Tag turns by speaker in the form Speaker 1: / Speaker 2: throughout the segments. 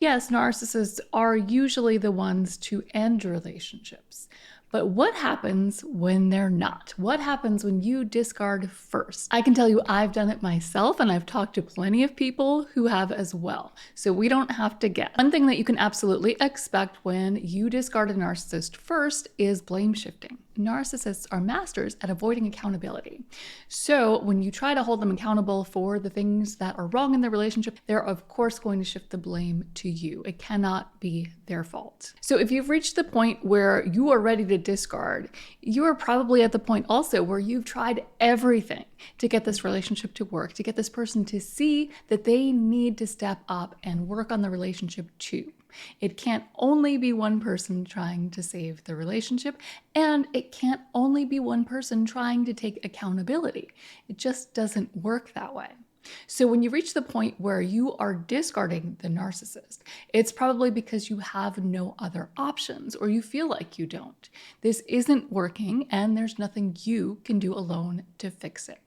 Speaker 1: Yes, narcissists are usually the ones to end relationships. But what happens when they're not? What happens when you discard first? I can tell you I've done it myself, and I've talked to plenty of people who have as well. So we don't have to guess. One thing that you can absolutely expect when you discard a narcissist first is blame shifting. Narcissists are masters at avoiding accountability. So when you try to hold them accountable for the things that are wrong in the relationship, they're of course going to shift the blame to you. It cannot be their fault. So if you've reached the point where you are ready to discard, you are probably at the point also where you've tried everything to get this relationship to work, to get this person to see that they need to step up and work on the relationship too. It can't only be one person trying to save the relationship, and it can't only be one person trying to take accountability. It just doesn't work that way. So when you reach the point where you are discarding the narcissist, it's probably because you have no other options or you feel like you don't. This isn't working and there's nothing you can do alone to fix it.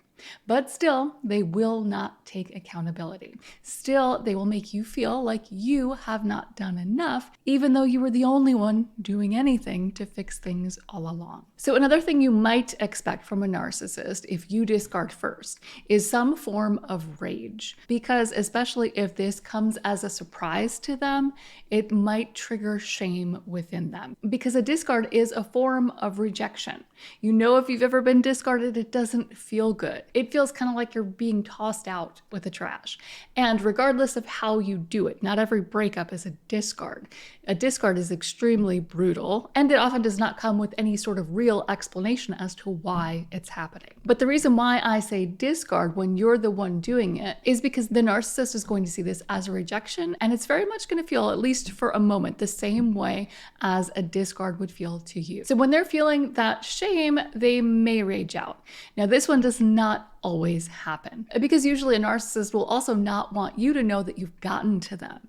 Speaker 1: But still, they will not take accountability. Still, they will make you feel like you have not done enough, even though you were the only one doing anything to fix things all along. So another thing you might expect from a narcissist if you discard first is some form of rage. Because especially if this comes as a surprise to them, it might trigger shame within them. Because a discard is a form of rejection. You know, if you've ever been discarded, it doesn't feel good. It feels kind of like you're being tossed out with the trash. And regardless of how you do it, not every breakup is a discard. A discard is extremely brutal, and it often does not come with any sort of real explanation as to why it's happening. But the reason why I say discard when you're the one doing it is because the narcissist is going to see this as a rejection, and it's very much going to feel, at least for a moment, the same way as a discard would feel to you. So when they're feeling that shame, they may rage out. Now, this one does not always happen because usually a narcissist will also not want you to know that you've gotten to them,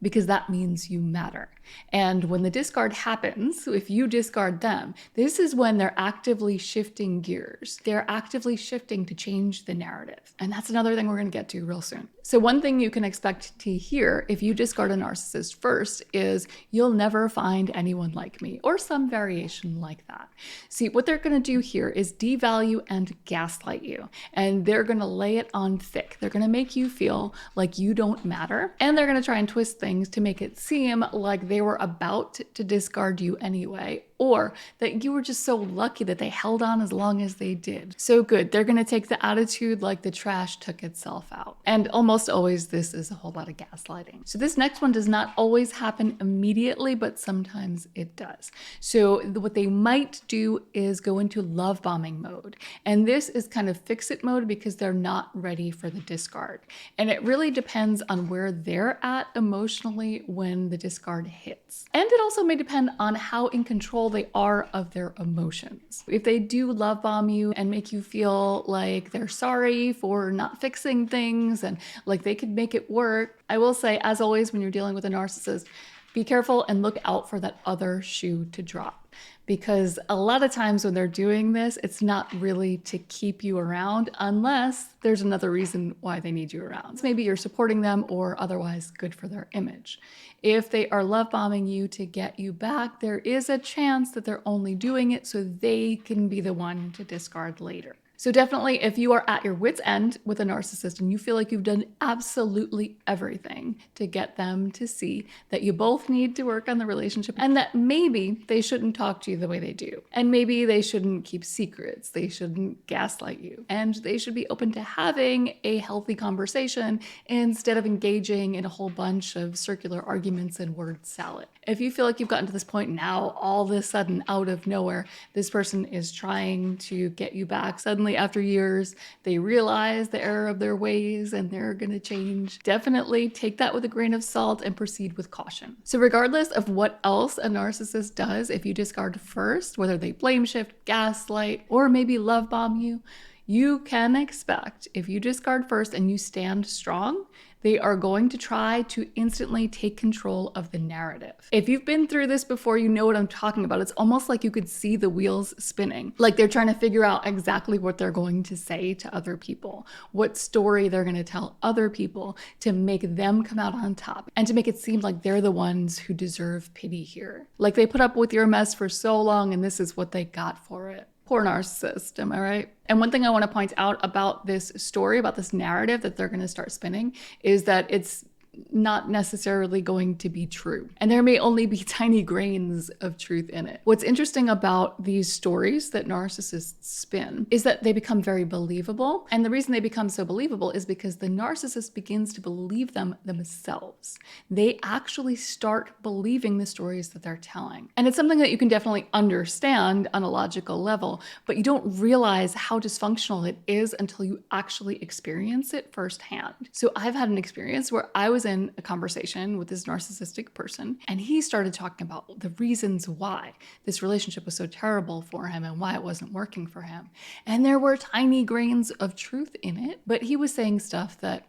Speaker 1: because that means you matter. And when the discard happens, if you discard them, this is when they're actively shifting gears. They're actively shifting to change the narrative. And that's another thing we're going to get to real soon. So one thing you can expect to hear if you discard a narcissist first is, "You'll never find anyone like me," or some variation like that. See, what they're going to do here is devalue and gaslight you. And they're going to lay it on thick. They're going to make you feel like you don't matter. And they're going to try and twist things to make it seem like they were about to discard you anyway, or that you were just so lucky that they held on as long as they did. So good. They're going to take the attitude like the trash took itself out. And almost always this is a whole lot of gaslighting. So this next one does not always happen immediately, but sometimes it does. So what they might do is go into love bombing mode. And this is kind of fix it mode because they're not ready for the discard. And it really depends on where they're at emotionally when the discard hits. And it also may depend on how in control they are of their emotions. If they do love bomb you and make you feel like they're sorry for not fixing things and like they could make it work, I will say, as always, when you're dealing with a narcissist, be careful and look out for that other shoe to drop. Because a lot of times when they're doing this, it's not really to keep you around unless there's another reason why they need you around. So maybe you're supporting them or otherwise good for their image. If they are love bombing you to get you back, there is a chance that they're only doing it so they can be the one to discard later. So definitely, if you are at your wit's end with a narcissist and you feel like you've done absolutely everything to get them to see that you both need to work on the relationship and that maybe they shouldn't talk to you the way they do, and maybe they shouldn't keep secrets, they shouldn't gaslight you, and they should be open to having a healthy conversation instead of engaging in a whole bunch of circular arguments and word salad. If you feel like you've gotten to this point now, all of a sudden, out of nowhere, this person is trying to get you back. Suddenly, after years, they realize the error of their ways and they're going to change. Definitely take that with a grain of salt and proceed with caution. So regardless of what else a narcissist does, if you discard first, whether they blame shift, gaslight, or maybe love bomb you, you can expect if you discard first and you stand strong, They are going to try to instantly take control of the narrative. If you've been through this before, you know what I'm talking about. It's almost like you could see the wheels spinning. Like they're trying to figure out exactly what they're going to say to other people, what story they're going to tell other people to make them come out on top and to make it seem like they're the ones who deserve pity here. Like they put up with your mess for so long and this is what they got for it. Poor narcissist, am I right? And one thing I want to point out about this story, about this narrative that they're going to start spinning, is that it's not necessarily going to be true. And there may only be tiny grains of truth in it. What's interesting about these stories that narcissists spin is that they become very believable. And the reason they become so believable is because the narcissist begins to believe them themselves. They actually start believing the stories that they're telling. And it's something that you can definitely understand on a logical level, but you don't realize how dysfunctional it is until you actually experience it firsthand. So I've had an experience where I was in a conversation with this narcissistic person, and he started talking about the reasons why this relationship was so terrible for him and why it wasn't working for him. And there were tiny grains of truth in it, but he was saying stuff that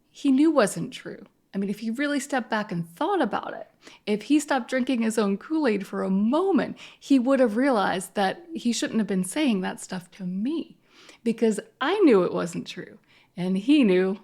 Speaker 1: he knew wasn't true. I mean, if he really stepped back and thought about it, if he stopped drinking his own Kool-Aid for a moment, he would have realized that he shouldn't have been saying that stuff to me because I knew it wasn't true. And he knew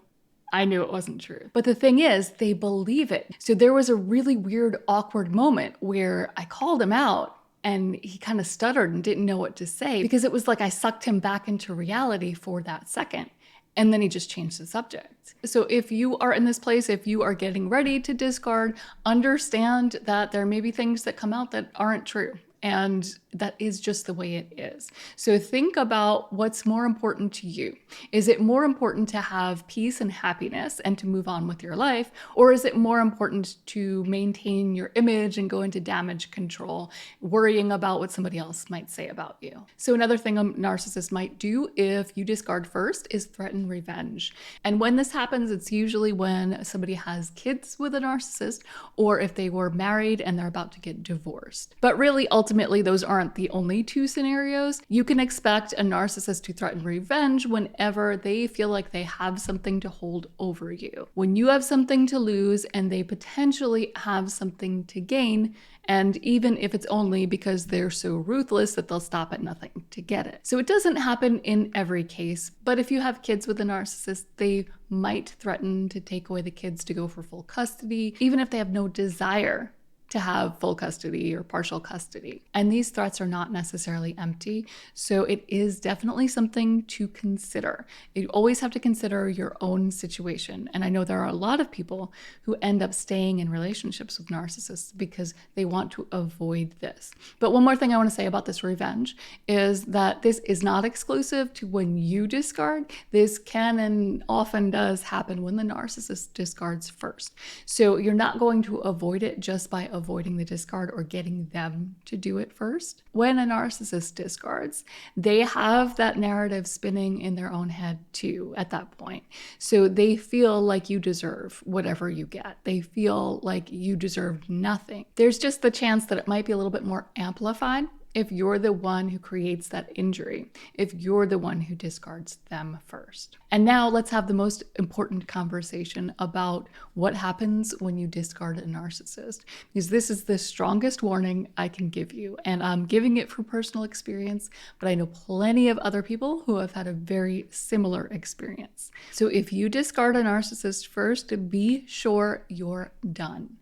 Speaker 1: I knew it wasn't true. But the thing is, they believe it. So there was a really weird, awkward moment where I called him out and he kind of stuttered and didn't know what to say because it was like I sucked him back into reality for that second. And then he just changed the subject. So if you are in this place, if you are getting ready to discard, understand that there may be things that come out that aren't true. And that is just the way it is. So think about what's more important to you. Is it more important to have peace and happiness and to move on with your life? Or is it more important to maintain your image and go into damage control, worrying about what somebody else might say about you? So another thing a narcissist might do if you discard first is threaten revenge. And when this happens, it's usually when somebody has kids with a narcissist or if they were married and they're about to get divorced. But really, ultimately, those aren't the only two scenarios. You can expect a narcissist to threaten revenge whenever they feel like they have something to hold over you. When you have something to lose and they potentially have something to gain, and even if it's only because they're so ruthless that they'll stop at nothing to get it. So it doesn't happen in every case, but if you have kids with a narcissist, they might threaten to take away the kids to go for full custody, even if they have no desire to have full custody or partial custody. And these threats are not necessarily empty. So it is definitely something to consider. You always have to consider your own situation. And I know there are a lot of people who end up staying in relationships with narcissists because they want to avoid this. But one more thing I want to say about this revenge is that this is not exclusive to when you discard. This can and often does happen when the narcissist discards first. So you're not going to avoid it just by avoiding the discard or getting them to do it first. When a narcissist discards, they have that narrative spinning in their own head too at that point. So they feel like you deserve whatever you get. They feel like you deserve nothing. There's just the chance that it might be a little bit more amplified if you're the one who creates that injury, if you're the one who discards them first. And now let's have the most important conversation about what happens when you discard a narcissist, because this is the strongest warning I can give you. And I'm giving it from personal experience, but I know plenty of other people who have had a very similar experience. So if you discard a narcissist first, be sure you're done.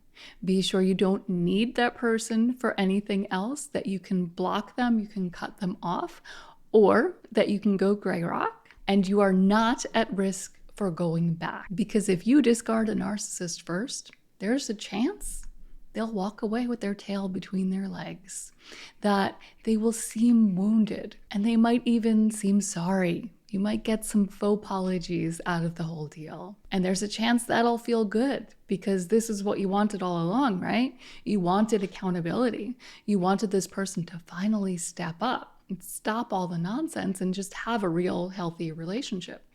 Speaker 1: Be sure you don't need that person for anything else, that you can block them, you can cut them off, or that you can go gray rock and you are not at risk for going back. Because if you discard a narcissist first, there's a chance they'll walk away with their tail between their legs, that they will seem wounded and they might even seem sorry. You might get some faux apologies out of the whole deal. And there's a chance that'll feel good because this is what you wanted all along, right? You wanted accountability. You wanted this person to finally step up and stop all the nonsense and just have a real healthy relationship.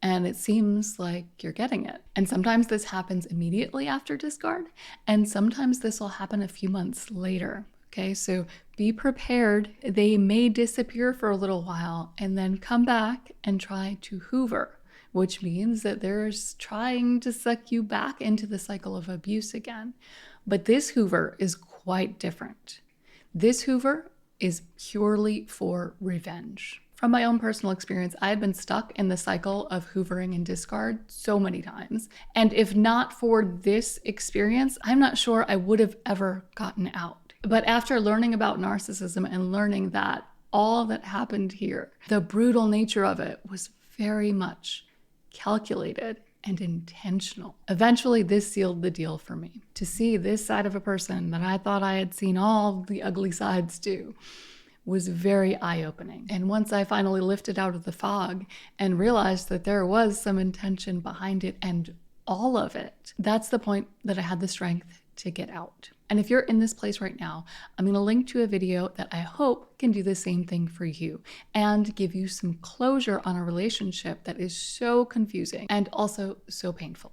Speaker 1: And it seems like you're getting it. And sometimes this happens immediately after discard, and sometimes this will happen a few months later. Okay, so be prepared. They may disappear for a little while and then come back and try to hoover which means that they're trying to suck you back into the cycle of abuse again. But this Hoover is quite different. This Hoover is purely for revenge. From my own personal experience, I had been stuck in the cycle of hoovering and discard so many times. And if not for this experience, I'm not sure I would have ever gotten out. But after learning about narcissism and learning that all that happened here, the brutal nature of it was very much calculated and intentional. Eventually, this sealed the deal for me. To see this side of a person that I thought I had seen all the ugly sides to was very eye-opening. And once I finally lifted out of the fog and realized that there was some intention behind it and all of it, that's the point that I had the strength to get out. And if you're in this place right now, I'm going to link to a video that I hope can do the same thing for you and give you some closure on a relationship that is so confusing and also so painful.